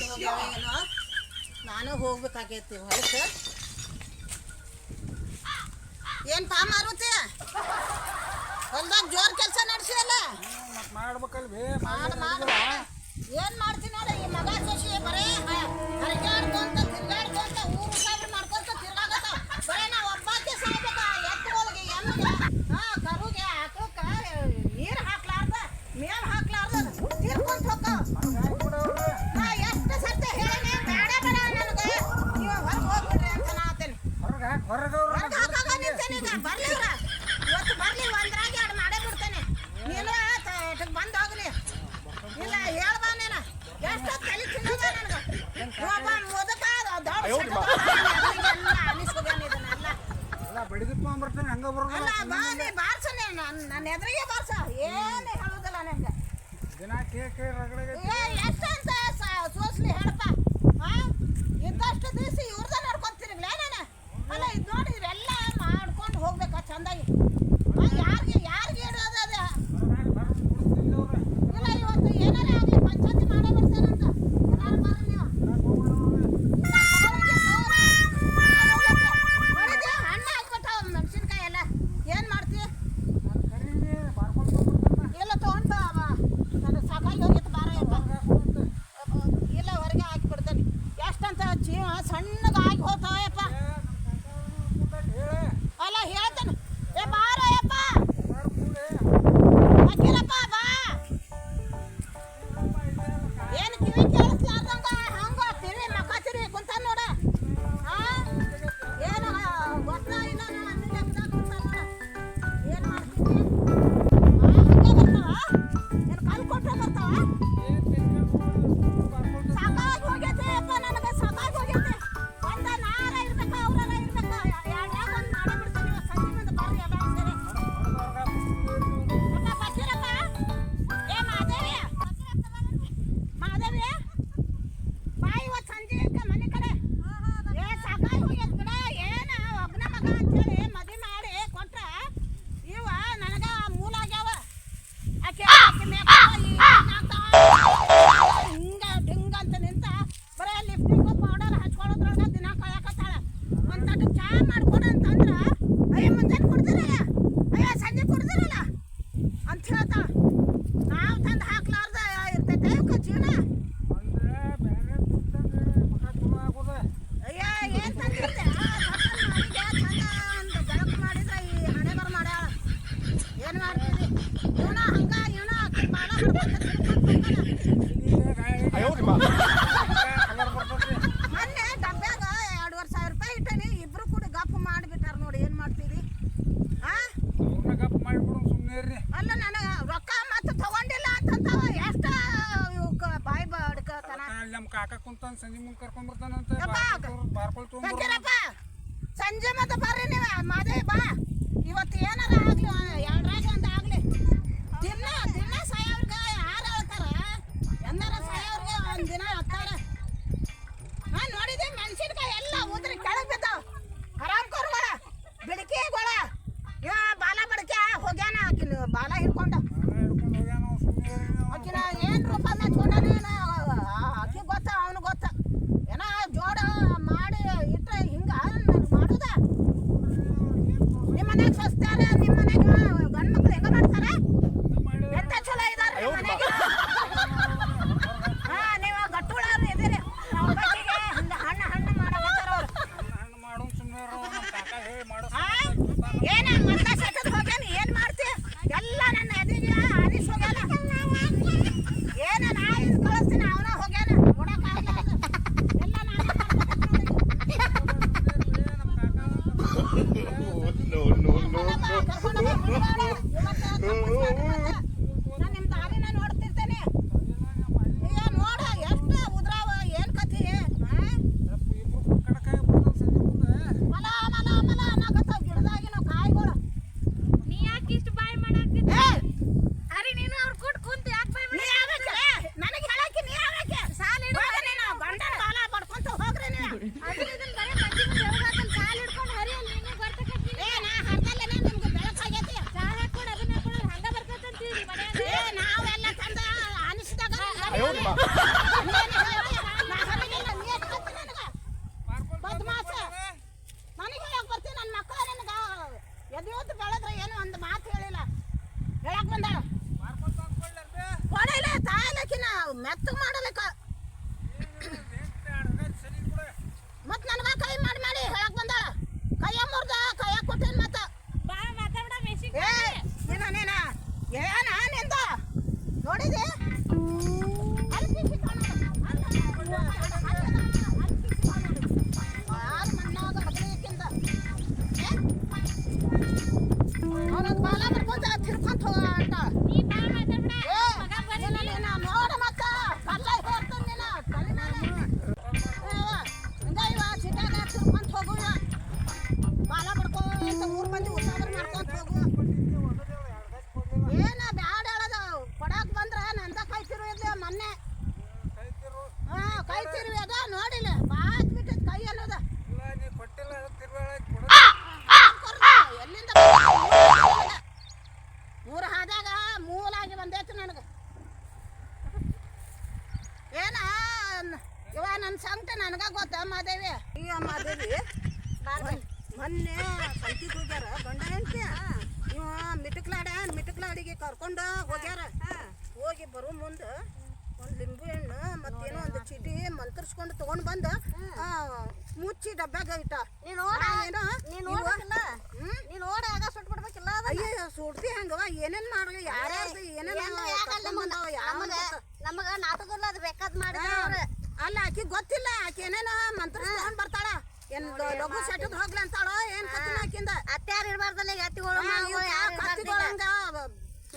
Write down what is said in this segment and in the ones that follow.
ಹೋಗ್ಯಾವೇನೋ ನಾನು ಹೋಗ್ಬೇಕಾಗೈತಿ ಹೊಲಕ್ಕೆ. ಏನು ಪಾ ಮಾರುತಿ ಹೊಲ್ದಾಗ ಜೋರ್ ಕೆಲಸ ನಡೆಸಿದಲ್ಲ ಮಾಡ್ಬೇಕಲ್ವೇ ಏನು ಮಾಡ್ತೀನಿ ನೋಡ ಈ ಮಗ ಸೊಸಿ ಬರೇ ಹರಿಗಾಡ್ಕೊಂತ ತಿರ್ಗಾಡ್ಕೊಂತ ಊರು ಸಾವಿರ ಮಾಡ್ಕೊಂತ ತಿರ್ಗಾಗತ್ತ. ಬರೇ ನಾವು ಒಬ್ಬಾಕೆ ಸಾಯ್ಬೇಕ ಎತ್ತುಗಳಿಗೆ ಎಮ್ಮಿಗೆ ಕರುಗೆ ಆಕಳಕ್ಕೆ ನೀರು ಹಾಕ್ಲಾರ್ದ ಮೇವು ಹಾಕ್ಲಾರ್ದ ತಿರ್ಕೊಂತ ಹೋಗ್ತಾವ. ಎಷ್ಟು ಸರ್ತಿ ಹೇಳೇನೆ ಬೇಡ ಬೇಡ ನನಗೆ ನೀವು ಹೊರಗೆ ಹೋಗ್ಬಿಡ್ರಿ ಅಂತ ನಾತೇನೆ. ಹೊರಗೆ ಹಾಕಾಗ ನಿಂತೇನೆ. ಈಗ ಬರ್ಲಿವ್ರ ಇವತ್ತು ಬರ್ಲಿ ಒಂದ್ರಾಗಿ ಎರಡು ಮಾಡೇ ಬಿಡ್ತೇನೆ. ನೀನು ಬಂದು ಹೋಗ್ಲಿ ಇಲ್ಲ ಹೇಳ್ಬಾ ನೀನ ಎಷ್ಟೊತ್ತು ತಲೆ ತಿನ್ನೋದ ನನಗೆ ಒಬ್ಬ ಮುದಕ ಬಡಿದಪ್ಪಂಬರ್ತೇನೆ ಹಂಗ ಬರೋಲ್ಲ. ಬಾ ನೀ ಬಾರ್ಸನೆ ನನ್ನ ಎದುರಿಗೆ ಬಾರ್ಸ ಏನು ಹೇಳೋದಿಲ್ಲ ನನಗೆ. ದಿನ ಕೇಕ್ ರಗಡೆ ಎಷ್ಟಂತ ಸೋಸ್ಲಿ ಹೇಳಪ್ಪ. ಇದ್ದಷ್ಟು ದಿವಸ ಇವ್ರದ ನೋಡ್ಕೊಂತಿರ್ಲೇ ನಾನು. ಅಲ್ಲ ಇದು ನೋಡಿ ಇವೆಲ್ಲ ಮಾಡ್ಕೊಂಡು ಹೋಗ್ಬೇಕಾ ಚಂದಾಗಿ. ಯಾರಿಗೆ ಇಡೋದು ಅದ ಇಲ್ಲ. ಇವತ್ತು ಏನಾರೇ ಆಗಲಿ ಪಂಚಾಯತಿ ಮಾಡೇ ಬರ್ತಾರಂತ ಎಲ್ಲಾರು ಬರ್ರಿ ನೀವು. ಹಣ್ಣು ಹಾಕ್ಬಿಟ್ಟಾವ ಮೆಣಸಿನ್ಕಾಯಿ ಎಲ್ಲ ಏನು ಮಾಡ್ತೀವಿ ಎಲ್ಲ ತೊಗೊಂಡು ಬಾ. ನನಗೆ ಸಾಕಾಗಿ ಹೋಗಿತ್ತು ಬಾರ ಇಲ್ಲ ಹೊರಗೆ ಹಾಕಿಬಿಡ್ತೇನೆ. ಎಷ್ಟಂತ ಜೀವ ಸಣ್ಣಗಾಗಿ ಹೋಗ್ತಾವಪ್ಪ. ಅಲ್ಲ ಹೇಳ್ತೇನೆ ಏ ಬಾರ ಯಪ್ಪ ಹಾಕಿರಪ್ಪ ಬಾ. ಏನು ಕಿವಿ ಕೇಳಿಸ್ಲಾರ್ದಂಗ ಹಂಗ ತಿರಿ ಮಕ್ಕ ತಿರಿ ಕುಂತ ನೋಡ. ಏನು ಗೊತ್ತಾಗಿಲ್ಲ ಅನ್ನಿಲ್ಲ ಕುಂತ ನೋಡ. ಏನು ಮಾಡ್ತೀನಿ ಹಂಗೆ ಬರ್ತಾವ ಏನು ಕಾಲು ಕೊಟ್ಟರೆ ಬರ್ತಾವ. ಸಾಕಾಗಿ ಹೋಗೈತೆ ಅಪ್ಪ ನನಗೆ ಸಾಕಾಗಿ ಹೋಗೈತೆ. ಒಂದ ನಾರ ಇರ್ಬೇಕ ಅವ್ರಲ್ಲ ಇರ್ಬೇಕ ಎರಡ್ರಾಗ ಒಂದು ಮಾಡೇ ಬಿಡ್ತಾನೆ. ಇವತ್ತು ಸಂಜೆ ಮುಂದೆ ಬರ್ರಿ ಎಲ್ಲ ಸೇರಿ ಅಪ್ಪ ಬಚ್ಚಿರಪ್ಪ. ಏ ಮಾದೇವಿ ಮಾದೇವಿ ಬಾ ಇವತ್ತು ಸಂಜೆ ಮನೆ ಕಡೆ. ಏ ಸಾಕಾಗಿ ಹೋಗ್ಯದ ಬಿಡ. ಏನು ಒಬ್ಬನ ಮಗ ಅಂತೇಳಿ ಮದುವೆ ಮಾಡಿ ಕೊಟ್ರ ಇವ ನನಗೆ ಮೂಲ ಆಗ್ಯಾವ. ಆಕೆ ಹಿಂಗ ಡಿಂಗ ಅಂತ ನಿಂತ ಬರೀ ಲಿಫ್ಟಿಂಗು ಪೌಡರ್ ಹಚ್ಕೊಳ್ಳೋದ್ರೊಳಗೆ ದಿನ ಕಾಯಕತ್ತಾಳ. ಒಂದು ತಟ್ಟು ಚಾ ಮಾಡ್ಕೊಡು ಅಂತಂದ್ರ ಅಯ್ಯ ಮುಂಜಾನೆ ಕುಡ್ದಿರಲ್ಲ ಅಯ್ಯ ಸಂಜೆ ಕುಡ್ದಿರಲ್ಲ ಅಂತ ಹೇಳ್ತಾಳ. ನಾವು ತಂದು ಹಾಕ್ಲಾರ್ದ ಇರ್ತೈತೆ ಇವಕ್ಕೆ ಜೀವನ. ಅಯ್ಯ ಏನು ತಂದಿರ್ತೆ ಚಂದ ಒಂದು ಬೆಳಕು ಮಾಡಿದ್ರೆ ಈ ಹಣೆ ಬರ ಮಾಡ್ಯಾಳ. ಏನು ಮಾಡ್ತೀವಿ ಇವನ ಹಂಗ ಇವನ ಬಾಳ ಮೊನ್ನೆ ಡಬ್ಬ್ಯಾಗ 2,500 ರೂಪಾಯಿ ಇಟ್ಟನಿ. ಇಬ್ರು ಕೂಡ ಗಪ್ಪು ಮಾಡಿಬಿಟ್ಟಾರ ನೋಡಿ. ಏನು ಮಾಡ್ತೀರಿ ಗಪ್ ಮಾಡಿಬಿಡು ಸುಮ್ಮನೆ. ಅಲ್ಲ ನನಗೆ ರೊಕ್ಕ ಮತ್ತೆ ತಗೊಂಡಿಲ್ಲ ಅಂತಂತಾವ. ಎಷ್ಟು ಇವಕ್ಕೆ ಬಾಯಿ ಬಡ್ಕತನ. ನಮ್ಮ ಕಾಕ ಕುಂತಾನ ಸಂಜೆ ಮುಂದೆ ಕರ್ಕೊಂಡ್ಬರ್ತಾನಂತ ಬಾರ್ಕೊಳ್ತು. ಸಂಜೆ ಮತ್ತೆ ಬರ್ರಿ ನೀವು ಮಾದೇ ಬಾ. ಇವತ್ತು ಏನಾರ ಆಗ್ಲಿ ಎರಡ್ರಾಗ ಒಂದು ಆಗ್ಲಿ. ದಿನ ದಿನ ಸಾಯವ್ರಿಗೆ ಯಾರು ಹೇಳ್ತಾರ ಎಂದಾರ ಸಾಯವ್ರಿಗೆ ಒಂದು ದಿನ ಹತ್ತಾರ. ನೋಡಿದೆ ಮೆಣಸಿನ್ಕಾಯಿ ಎಲ್ಲ ಉದ್ರಿ ಕೆಳಗೆ ಬಿದ್ದಾವ. ಹರಾಮ್ಕೋರ್ಗಳ ಬಿಡಕಿಗಳ ಇವ ಬಾಲ ಬಡಕೆ ಹೋಗ್ಯಾನ. ಆಕಿನ ಬಾಲ ಹಿಡ್ಕೊಂಡ ಆಕಿನ ಏನು ರೂಪ ಮೆಚ್ಕೊಂಡಾನ ಆಕಿ ಗೊತ್ತ ಅವನು ಗೊತ್ತ. ಏನೋ ಜೋಡ ಮಾಡಿ ಇಟ್ರೆ ಹಿಂಗ ಮಾಡುದ. ನಿಮ್ಮ ಮನ್ಯಾಗ ಸ್ವಸ್ತಾರ ನಿಮ್ಮ ಮನ್ಯಾಗ ಗಂಡು ಮಕ್ಳು ಹೆಂಗ ಮಾಡ್ತಾರ. ನನ್ನ ಸಂಕಟ ನನಗ ಗೊತ್ತ ಮಾದೇವಿ. ಅಯ್ಯ ಮಾದೇವಿ ಮೊನ್ನೆ ಸಂತಿಗೆ ಹೋಗ್ಯಾರ ಗಂಡ ಹೆಂಡತಿ. ಇವ ಮಿಟಕ್ಲಾಡಿಗೆ ಕರ್ಕೊಂಡು ಹೋಗ್ಯಾರ. ಹೋಗಿ ಬರೋ ಮುಂದೆ ಒಂದು ಲಿಂಬೆ ಹಣ್ಣು ಮತ್ತೇನೋ ಒಂದು ಚೀಟಿ ಮಂತ್ರಿಸ್ಕೊಂಡು ತಗೊಂಡ್ ಬಂದ ಮುಚ್ಚಿ ಡಬ್ಬ್ಯಾಗ ಇಟ್ಟ. ಅಯ್ಯ ಸುಡ್ತಿ ಹಂಗವ ಏನೇನ್ ಮಾಡ್ರಿ ಯಾರ್ಯಾರ್ದು ನಮಗ ನಾಟಕಲ್ಲ ಅದು ಬೇಕಾದ್ ಮಾಡಿ ಅಲ್ಲ ಆಕಿ ಗೊತ್ತಿಲ್ಲ. ಆಕಿ ಏನೇನ ಮಂತ್ರ ತಗೊಂಡ್ ಬರ್ತಾಳ. ಏನ್ ಲಘು ಸೆಟ್ಟದ್ ಹೋಗ್ಲಿ ಅಂತಾಳೋ ಏನ್ ಕತ್ತಿನ ಆಕಿಂದ. ಅತ್ಯಾರು ಇರ್ಬಾರ್ದಲ್ಲ ಎತ್ತಿಗಳು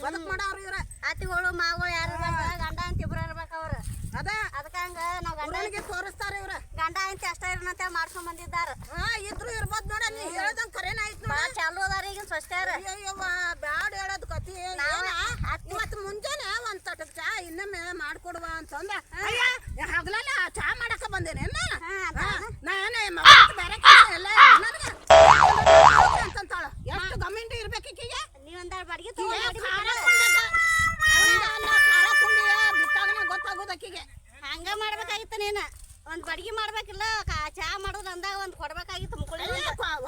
ಬದುಕ್ ಮಾಡವ್ರು ಇವ್ರ. ಅತ್ತಿಗಳು ಮಾಗಳು ಯಾರು ಇರ್ಬಾರ್ದ ಗಂಡ ಅಂತ ಇಬ್ರು ಇರ್ಬೇಕು ಅವ್ರ. ಅದ ಅದಕ್ಕಂಗ ನಾವ್ ಗಂಡನಿಗೆ ತೋರಿಸ್ತಾರ ಇವ್ರ. ಗಂಡ ಅಂತ ಅಷ್ಟ ಇರ್ನಂತ ಮಾಡ್ಕೊಂಡ್ ಬಂದಿದ್ದಾರ. ಇದ್ರು ಇರ್ಬೋದ್ ನೋಡ. ನೀ ಹೇಳ್ದಂಗ್ ಕರೇನ ಆಯ್ತು ನೋಡ. ಚಾಲು ಅದಾರ ಈಗ ಸ್ವಚ್ಛಾರ. ಅಯ್ಯವ್ವ ಬ್ಯಾಡ ಹೇಳೋದ್ ಕತಿ. ಇವತ್ತು ಮುಂಜಾನೆ ಒಂದ್ ತಟಕ್ ಚಾ ಇನ್ನೊಮ್ಮೆ ಮಾಡ್ಕೊಡುವ ಅಂತಂದ. ಹಗಲೆಲ್ಲ ಚಾ ಮಾಡಕ ಬಂದೇನೆ ನಾನೇ ಬೇರೆ ಎಲ್ಲ ಅಂತಂತಾಳ. ಎಷ್ಟು ಗಮ್ಮಿಂಡಿ ಇರ್ಬೇಕೀಕಿಗೆ. ನೀವೊಂದಾರ ಬಾಡಿಗೆ ಬಿಟ್ಟಾಗನೆ ಗೊತ್ತಾಗೋದು ಅಕ್ಕಿಗೆ. ಹಂಗ ಮಾಡ್ಬೇಕಾಗಿತ್ತ ನೀನ. ಒಂದ್ ಬಡ್ಗಿ ಮಾಡ್ಬೇಕಿಲ್ಲ ಚಾ ಮಾಡೋದು ಅಂದಾಗ ಒಂದ್ ಕೊಡ್ಬೇಕಾಗಿತ್ತು ಮುಕ್ಕಳಿ.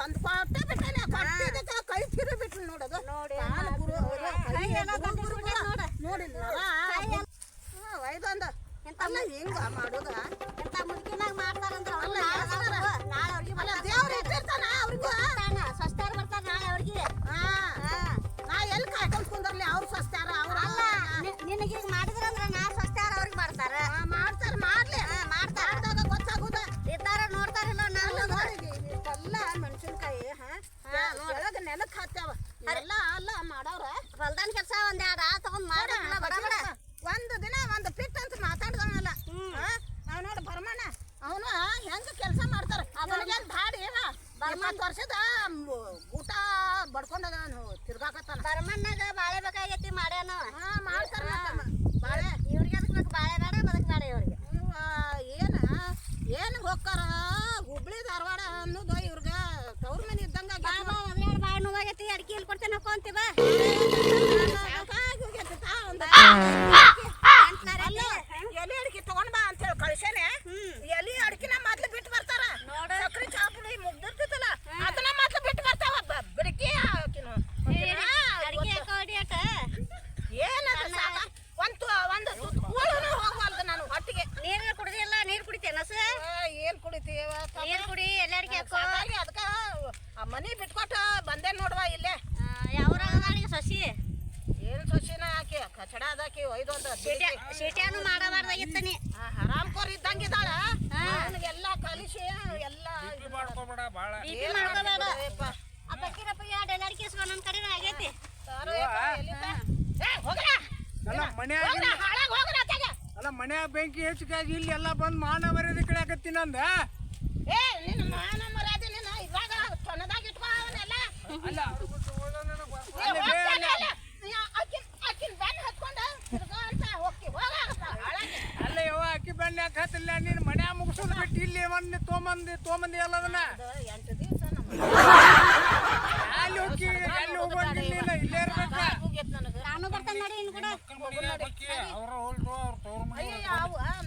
ಒಂದ್ ಕೊಟ್ಟೆ ಬಿಟ್ಟೇನೆ. ಕೊಟ್ಟಿದ್ದಕ್ಕ ಕೈ ತಿರು ಬಿಟ್ರು ನೋಡೋದು. ನೋಡಿ ನೋಡಿಲ್ಲ ಒಯ್ದೊಂದು ಅಲ್ಲ ಹಿಂಗ ಮಾಡೋದ. ಎಂತ ಮುದುಕಿನಾಗ ಮಾಡ್ತಾರಂದ್ರ ಅಲ್ಲ ದೇವ್ರು ಇಟ್ಟಿರ್ತಾನ ಅವ್ರಿಗೂ. ಸ್ವಚ್ಛಾರ ಬರ್ತಾರ ನಾಳೆ ಅವ್ರಿಗೆ. ನಾ ಎಲ್ಲಿ ಕಾಯ್ಕೊಂಡ್ ಕುಂದರ್ಲಿ ಅವ್ರು ಸ್ವಚ್ಛಾರ ಅವ್ರ. ಅಲ್ಲ ನಿನಗೀಗ ಮಾಡಿದ್ರಂದ್ರ ನಾ ಸ್ವಚ್ಛಾರ ಅವ್ರಿಗೆ ಮಾಡ್ತಾರ. ಮಾಡ್ತಾರ ಮಾಡ್ಲಿ ಮಾಡ್ದಾಗ ಗೊತ್ತಾಗುದ. ಇದ್ದಾರ ನೋಡ್ತಾರಿಲ್ಲ ನಾವು ಇಷ್ಟೆಲ್ಲ ಮೆಣಸಿನ್ಕಾಯಿ ಒಳಗ ನೆಲಕ್ ಹಾಕ್ಯಾವ ಎಲ್ಲ ಅಲ್ಲ ಮಾಡವ್ರ. ಹೊಲ್ದಾನ ಕೆಲಸ ಒಂದ್ ಎರಡು ಆ ತಗೊಂಡ್ ಮಾಡಲ್ಲ ಬಡ ಬಡ. ಒಂದು ದಿನ ಒಂದು ಪಿಟ್ ಅಂತ ಮಾತಾಡ್ದವನಲ್ಲ ನಾವ್ ನೋಡಿ ಬರ್ಮಣ್ಣ ಅವನು ಹೆಂಗ ಕೆಲಸ ಮಾಡ್ತಾರ. ಅವನಿಗೆ ಧಾಡಿ 20 ವರ್ಷದ ಊಟ ಬಡ್ಕೊಂಡದ ತಿರ್ಗಾಕತ್ತಾನ. ಬರ್ಮಣ್ಣಾಗ ಬಾಳೆ ಬೇಕಾಗೈತಿ ಮಾಡ್ಯಾನ. ಮಾಡ್ತಾರ ಬಾಳೆ. ಇವ್ರಿಗೆ ಅದಕ್ಕೆ ಬೇಕು ಬಾಳೆ ಬೇಡ ಬದಕ್ ಬೇಡ ಇವ್ರಿಗೆ. ಏನ್ ಹೋಗ್ತಾರ ಹುಬ್ಳಿ ಧಾರವಾಡ ಅನ್ನೋದು ಇವ್ರಗ ತವ್ರ ಮನೆ ಇದ್ದಂಗ. ಬಾಳೆ ನೋವಾಗೈತಿ ಅಡಿಕೆ ಇಲ್ಲಿ ಕೊಡ್ತೇನೆ ಹಾಕೊಂತೀವ. ಎಲೆ ಅಡಿಕೆ ತಗೊಂಡ್ ಬಾ ಅಂತ ಹೇಳಿ ಕಳ್ಸೇನೆ. ಎಲೆ ಅಡಿಕೆನ ಮೊದ್ಲು ಬಿಟ್ಟು ಬರ್ತಾರ. ಸಕ್ರಿ ಚಾಪುಡಿ ಮುಗ್ದಿರ್ತೈತಲ್ಲ ಅದನ್ನ ಮೊದ್ಲು ಬಿಟ್ಟು ಬರ್ತಾವ. ಬಿಡಕಿ ಏನದ ಒಂದು ಹೋಗ್ವಲ್ದು ನಾನು ಹೊಟ್ಟಿಗೆ. ನೀರು ಕುಡಿದಿಲ್ಲ ನೀರು ಕುಡಿತೇನ ಏನ್ ಕುಡಿತೀವ ನೀರು ಕುಡಿ ಎಲ್ಲ ಅಡಿಕೆ ಅದಕ್ಕ ಮನಿ ಬಿಟ್ಕೊಟ್ಟ ಬಂದೆ ನೋಡ್ವಾ ಇಲ್ಲೇ. ಯಾವ್ರಾಗ ಸಸಿ ಏನ್ ಸೊಸಿನ ಹಾಕಿ ಕಚಡ ಅದಾಕಿ ಒಯ್ದೊಂದು ಶೀಟ್ಯಾನು ಮಾಡಬಾರ್ದಾಗಿತ್ತ ನೀ. ಹರಾಮ್ಕೋರ್ ಇದ್ದಂಗಿದ್ದಾಳ. ಅವನಿಗೆಲ್ಲ ಕಲಿಸಿ ಎಲ್ಲ ಮಾಡ್ಕೋಬೇಡ ಬಾಳ. ಆ ಪಕ್ಕಿರಪ್ಪಿಗೆ ಎರಡು ಅಡಿಕೆ ಇಸ್ಕೊ ನನ್ನ ಕಡೆ ಆಗೈತಿ. ಅಲ್ಲ ಮನ್ಯಾಗ ಬೆಂಕಿ ಹೆಚ್ಚಿಗಾಗಿ ಇಲ್ಲಿ ಎಲ್ಲ ಬಂದ್ ಮಾನ ಮರ್ಯಾದೆ ಕಡೆ ಆಗತ್ತೀನಿ ಅಂದ. ನಿನ್ನ ಮಾನ ಮರ್ಯಾದೆ ನೀನು ಇವಾಗ ಚೊನ್ನದಾಗ ಇಟ್ಕೋ ಅವನ್ನೆಲ್ಲ. ಅಲ್ಲ ಅಲ್ಲ ಯವ್ವ ಅಕ್ಕಿ ಬೆಣ್ಣೆ ಯಾಕೆ ಹತ್ತಿಲ್ಲ. ನೀನ್ ಮನ್ಯಾಗ ಮುಗಿಸೋದು ಬಿಟ್ಟು ಇಲ್ಲಿ ಒಂದ್ ತೊಗೊಂಬಂದಿ ಎಲ್ಲದನ್ನ. ಅಲ್ಲಿ ಹೋಗಿ ಎಲ್ಲಿ ಹೋಗ್ಬಂದಿಲ್ಲ ಇಲ್ಲೇ ಇರ್ಬೇಕ. ನಾನು ಬರ್ತೇನೆ ನೋಡಿ ಇನ್ನು ಕೂಡ.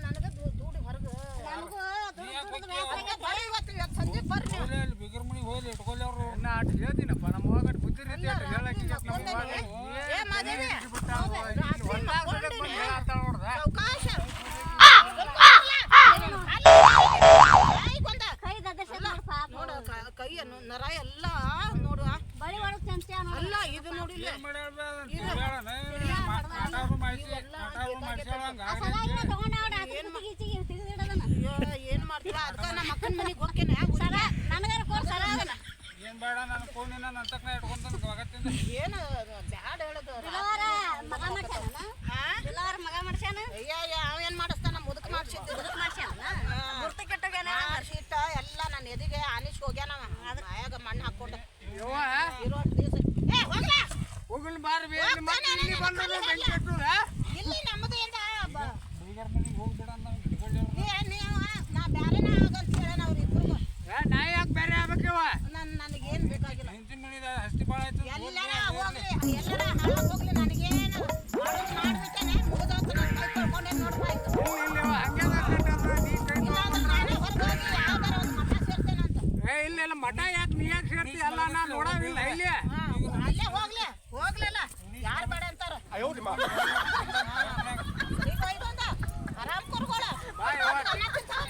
ನನಗ ದೂಡಿ ಹೊರಗ ನನಗೂ ಸಂಜೆ ಬರ್ರಿ. ಹೇಳ್ತೀನಪ್ಪ ನಮ್ಮ ಹೋಗಟ್ ಬುದ್ಧಿ ರೀತಿ ಹೇಳಕ್ಕೆ ಅವಕಾಶ ನೋಡ ಕೈಯನ್ನು ನರ ಎಲ್ಲ ನೋಡುವ ಬಳಿ ಒಳಗ್ ಚಂಚ ಅಲ್ಲ ಇದು ನೋಡಿಲ್ಲ. ಏನ್ ಮಾಡ್ತೀವ ಅದಕ್ಕ ನಮ್ಮ ಅಕ್ಕನ ಮನೆಗೆ ಹೋಗ್ತೇನೆ. ನನಗಾರ ಕೋರ್ ಸರ ಅದನ್ನ ಏನ್ ಬೇಡ ನನ್ನ ಫೋನಿನ ನನ್ನ ತಕ್ಕನ ಇಟ್ಕೊಂತ ಏನು ಬ್ಯಾಡ ಹೇಳೋದು. ಮಗ ಮಾಡ್ಸ್ಯಾನ ಎಲ್ಲಾರ ಮಗ ಮಾಡ್ಸ್ಯಾನ. ಅಯ್ಯ ಅವೇನ್ ಮಾಡಿಸ್ತಾನ ಮುದುಕ್ ಮಾಡ್ಸಿದ್ದು ಗುರ್ತ ಕೆಟ್ಟೋಗ್ಯಾನ. ಶೀಟ ಎಲ್ಲ ನನ್ನ ಎದಿಗೆ ಆನಿಸ್ ಹೋಗ್ಯಾನವ. ಬಾಯಾಗ ಮಣ್ಣು ಹಾಕೊಂಡು ಯವ್ವ ಇರೋ ದಿವಸ ಹೋಗ್ಲಿ ಬಾರ್ ಇಲ್ಲಿ ಬಂದ್ರೆ ಬೆಂಕಿ ಹತ್ತುದ. ಇಲ್ಲಿ ನಮ್ಮದು ಏನ ಹುಡುಗರ ಮನೆಗೆ ಹೋಗ್ಬೇಡ ಅಂತ ನಾ ಬ್ಯಾರೆನ ಆಗಂತ ಹೇಳೇನ ಅವ್ರಿಬ್ರಿಗೂ. ನಾ ಯಾಕೆ ಬೇರೆ ಆಗ್ಬೇಕವ. ನನಗೇನು ಬೇಕಾಗಿಲ್ಲ. ಹಿಂದಿನ ಮನಿದ ಹಸ್ತಿ ಭಾಳ ಆಯ್ತು. ಎಲ್ಲರ ಹೋಗ್ಲಿ ಎಲ್ಲರ ಹಾಳಾಗಿ ಹೋಗ್ಲಿ ನನಗೇನು ಮಾಡ್ಬಿಟ್ಟೇನೆ ಮುಗಿದೋತು. ನನ್ನ ಕೈ ತೊಳ್ಕೊಂಡೆ ನೋಡ್ಬಾಯ್ತು. ಹಂಗೆ ಎಲ್ಲ ಮಠ ಯಾಕೆ ನೀ ಯಾಕೆ ಸೇರ್ತಿ ಎಲ್ಲ ನಾ ನೋಡಾವಿಲ್ಲ ಇಲ್ಲಿ ಅಲ್ಲೇ ಹೋಗ್ಲಿಲ್ಲ ಯಾರು ಬೇಡ ಅಂತಾರ ಈಗ ಇದೊಂದ ಆರಾಮ್ ಕೊರ್ಗೋಳ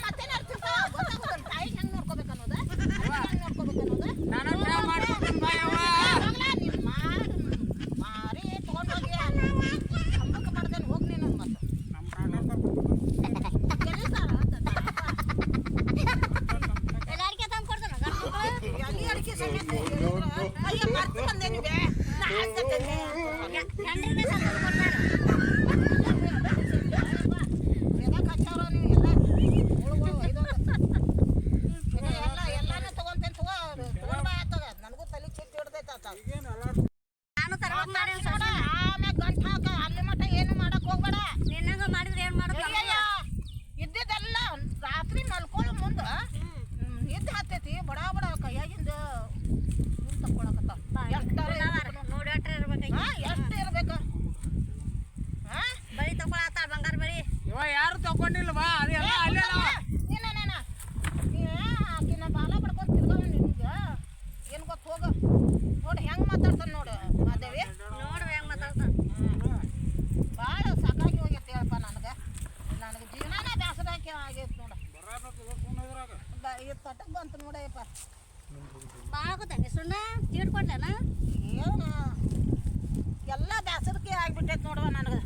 ಮತ್ತೇನಾರು ತಿಂತಾವ ಗೊತ್ತಾಗೋದಿಲ್ಲ ತಾಯಿ ಹೆಂಗ್ ನೋಡ್ಕೋಬೇಕು ಅನ್ನೋದು ಹೆಂಗ್ ನೋಡ್ಕೋಬೇಕು ಅನ್ನೋದು ನಾನು ಚಾ ಮಾಡ್ಕೊತೀನಿ ಬಾ ಯವ್ವ ನೀನು ಮಾರಿ ತಗೊಂಡೋಗಿ ಹಬ್ಬಕ್ಕೆ ಮಾಡ್ದೇನೆ ಹೋಗಿ ನೀನು ಮತ್ತೆ ಎಲ್ಲಾರ್ಗೆ ತಂದು ಕೊಡ್ತಾನ ಗಂಡ ಮಕ್ಕಳು ಎಲ್ಲಿ ಅಡಿಕೆ ಸಮೇತ ಅಯ್ಯ ಮರ್ತು ಬಂದೆ ನೀವೇ ಗಂಡರಿಗೆ ತಂದು ಕೊಡ್ತಾರ ಎದಕ್ಕೆ ಹಚ್ಚಾರೋ ನೀವು ಎಲ್ಲ ಹುಳುಗಳು ಎಲ್ಲಾನು ತಗೊಂತೇನೆ ತಗೊಂಡ್ ಆಯ್ತದ ನನಗೂ ತಲೆ ಚಿಟ್ಟು ಹಿಡ್ದೈತ ನಾನು ತರಬೇಕು ಮಾಡಿ ಆಮ್ಯಾಗ ಗಂಟು ಹಾಕ ಅಲ್ಲಿ ಮಟ್ಟ ಏನು ಮಾಡಕ್ ಹೋಗ್ಬೇಡ ನಿನ್ನಂಗ ಮಾಡಿದ್ರೆ ಏನ್ ಮಾಡ್ಬೇಕು ಇದ್ದಿದ್ದೆಲ್ಲ ರಾತ್ರಿ ಮಲ್ಕೊಳ್ಳೋ ಮುಂದ ನಿದ್ದೆ ಹತ್ತೈತಿ ಬಡ ಕೈಯಾಗಿಂದ ತಕೊಳಕತ್ತಾವ ನೋಡ್ಯಾಟ್ರೆ ಇರ್ಬೇಕು ಎಷ್ಟು ಇರ್ಬೇಕ ಬಳಿ ತಗೊಳತ್ತಾಳ ಬಂಗಾರ ಬಳಿ ಇವ ಯಾರು ತಗೊಂಡಿಲ್ವಾ ಅದೆಲ್ಲ ಅಲ್ಲೇ ಆಕಿನ ಬಾಲ ಬಡ್ಕೊಂಡ್ ತಿರ್ಗವ ನಿನ್ಗ ಏನ್ ಗೊತ್ತ ಹೋಗ ನೋಡಿ ಹೆಂಗ್ ಮಾತಾಡ್ತಾನ ನೋಡು ಮಾದೇವಿ ನೋಡ್ರಿ ಹೆಂಗ್ ಮಾತಾಡ್ತಾನ ಭಾಳ ಸಾಕಾಗಿ ಹೋಗೈತಿ ಹೇಳಪ್ಪ ನನಗೆ ಜೀವನಾನ ಬ್ಯಾಸರ ಆಗೈತಿ ನೋಡ ಇದು ತಟಕ್ ಬಂತು ನೋಡಯ್ಯಪ್ಪ ಭಾಳ ಗೊತ್ತಾನೆ ಸುಣ್ಣ ತೀಡ್ ಕೊಡ್ಲೇನ ಏನು ಎಲ್ಲ ಬ್ಯಾಸರಕ್ಕೆ ಆಗ್ಬಿಟ್ಟೈತಿ ನೋಡುವ ನನಗೆ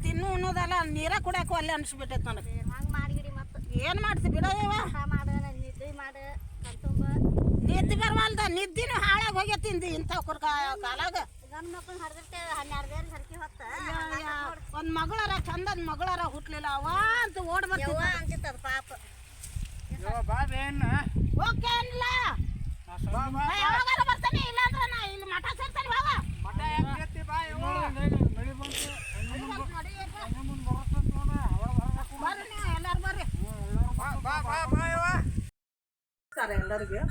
ತಿನ್ನು ಅನ್ನೋದಲ್ಲ ನೀರ ಕುಡಿಯಾಕು ಅಲ್ಲೇ ಅನ್ಸ್ಬಿಟ್ಟೈತಿ ನನಗೆ ಹಂಗೆ ಮಾಡಿಗಿಡಿ ಮತ್ತೆ ಏನು ಮಾಡ್ತಿ ಬಿಡಯ್ಯವ ಮಾಡು ನಿದ್ದೆ ಮಾಡು ಕಣ್ತುಂಬ ನಿದ್ದೆ ಬರವಲ್ದ ನಿದ್ದಿನೂ ಹಾಳಾಗಿ ಹೋಗೈತಿ ಇಂಥ ಕಾಲಾಗ ಗಂಡು ಮಕ್ಕಳು ಹರಿದಿರ್ತೇವೆ 12 ಬೇರೆ ಸರ್ಕಿ ಹೊತ್ತ ಒಂದು ಮಗಳಾರ ಚಂದದ ಮಗಳಾರ ಹುಟ್ಲಿಲ್ಲ ಅವ ಅಂತ ಓಡ್ ಯವ್ವ ಬರ್ತಿದ್ದ ಅಂತಿತ್ತದ ಪಾಪ ಬಾ ಬೇನ್ ಓಕೆ ಅನ್ಲ ಬಾ ಬಾ ಯಾವಾಗಾರ ಬರ್ತಾನೆ ಇಲ್ಲ ಅಂದ್ರೆ ನಾ ಇಲ್ಲಿ ಮಠ ಸೇರ್ತಾನೆ ಹೋಗ ಮಠ ಯಾಕೆ ಸೇರ್ತಿ ಬಾ ಯವ್ವ ಮಳಿ ಬಂತು ಬರ್ರಿ ನೀವು ಎಲ್ಲಾರು ಬರ್ರಿ ಬಾ ಬಾ ಬಾ ಯವ್ವ ನಮಸ್ಕಾರ ಎಲ್ಲರಿಗೂ.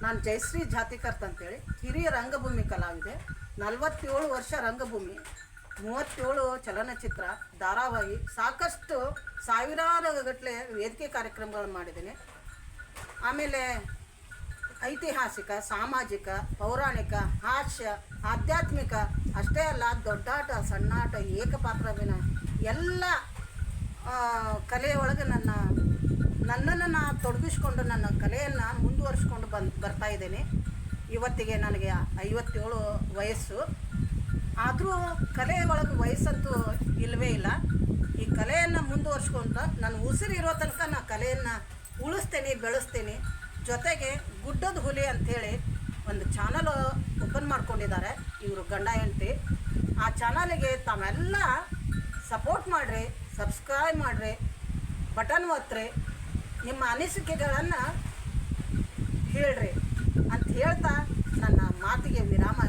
ನಾನು ಜಯಶ್ರೀ ಜಾತಿಕರ್ತ ಅಂತೇಳಿ ಹಿರಿಯ ರಂಗಭೂಮಿ ಕಲಾವಿದೆ. 47 ವರ್ಷ ರಂಗಭೂಮಿ, 37 ಚಲನಚಿತ್ರ, ಧಾರಾವಾಹಿ, ಸಾಕಷ್ಟು ಸಾವಿರಾರು ಗಟ್ಟಲೆ ವೇದಿಕೆ ಕಾರ್ಯಕ್ರಮಗಳನ್ನು ಮಾಡಿದ್ದೀನಿ. ಆಮೇಲೆ ಐತಿಹಾಸಿಕ, ಸಾಮಾಜಿಕ, ಪೌರಾಣಿಕ, ಹಾಸ್ಯ, ಆಧ್ಯಾತ್ಮಿಕ ಅಷ್ಟೇ ಅಲ್ಲ ದೊಡ್ಡಾಟ, ಸಣ್ಣಾಟ, ಏಕಪಾತ್ರಾಭಿನಯ ಎಲ್ಲ ಕಲೆಯೊಳಗೆ ನನ್ನನ್ನು ನಾ ತೊಡಗಿಸ್ಕೊಂಡು ನನ್ನ ಕಲೆಯನ್ನು ಮುಂದುವರಿಸ್ಕೊಂಡು ಬರ್ತಾ ಇದ್ದೇನೆ. ಇವತ್ತಿಗೆ ನನಗೆ 57 ವಯಸ್ಸು. ಆದರೂ ಕಲೆ ಒಳಗೆ ವಯಸ್ಸಂತೂ ಇಲ್ಲವೇ ಇಲ್ಲ. ಈ ಕಲೆಯನ್ನು ಮುಂದುವರಿಸ್ಕೊಂಡು ನನ್ನ ಉಸಿರಿರೋ ತನಕ ನಾನು ಕಲೆಯನ್ನು ಉಳಿಸ್ತೇನೆ, ಬೆಳೆಸ್ತೇನೆ. ಜೊತೆಗೆ ಗುಡ್ಡದ ಹುಲಿ ಅಂಥೇಳಿ ಒಂದು ಚಾನಲ್ ಓಪನ್ ಮಾಡ್ಕೊಂಡಿದ್ದಾರೆ ಇವರು ಗಂಡ ಹೆಂಡತಿ. ಆ ಚಾನಲಿಗೆ ತಾವೆಲ್ಲ ಸಪೋರ್ಟ್ ಮಾಡಿರಿ, ಸಬ್ಸ್ಕ್ರೈಬ್ ಮಾಡಿರಿ, ಬಟನ್ ಒತ್ತಿರಿ, ನಿಮ್ಮ ಅನಿಸಿಕೆಗಳನ್ನು ಹೇಳ್ರಿ ಅಂತ ಹೇಳ್ತಾ ನನ್ನ ಮಾತಿಗೆ ವಿರಾಮ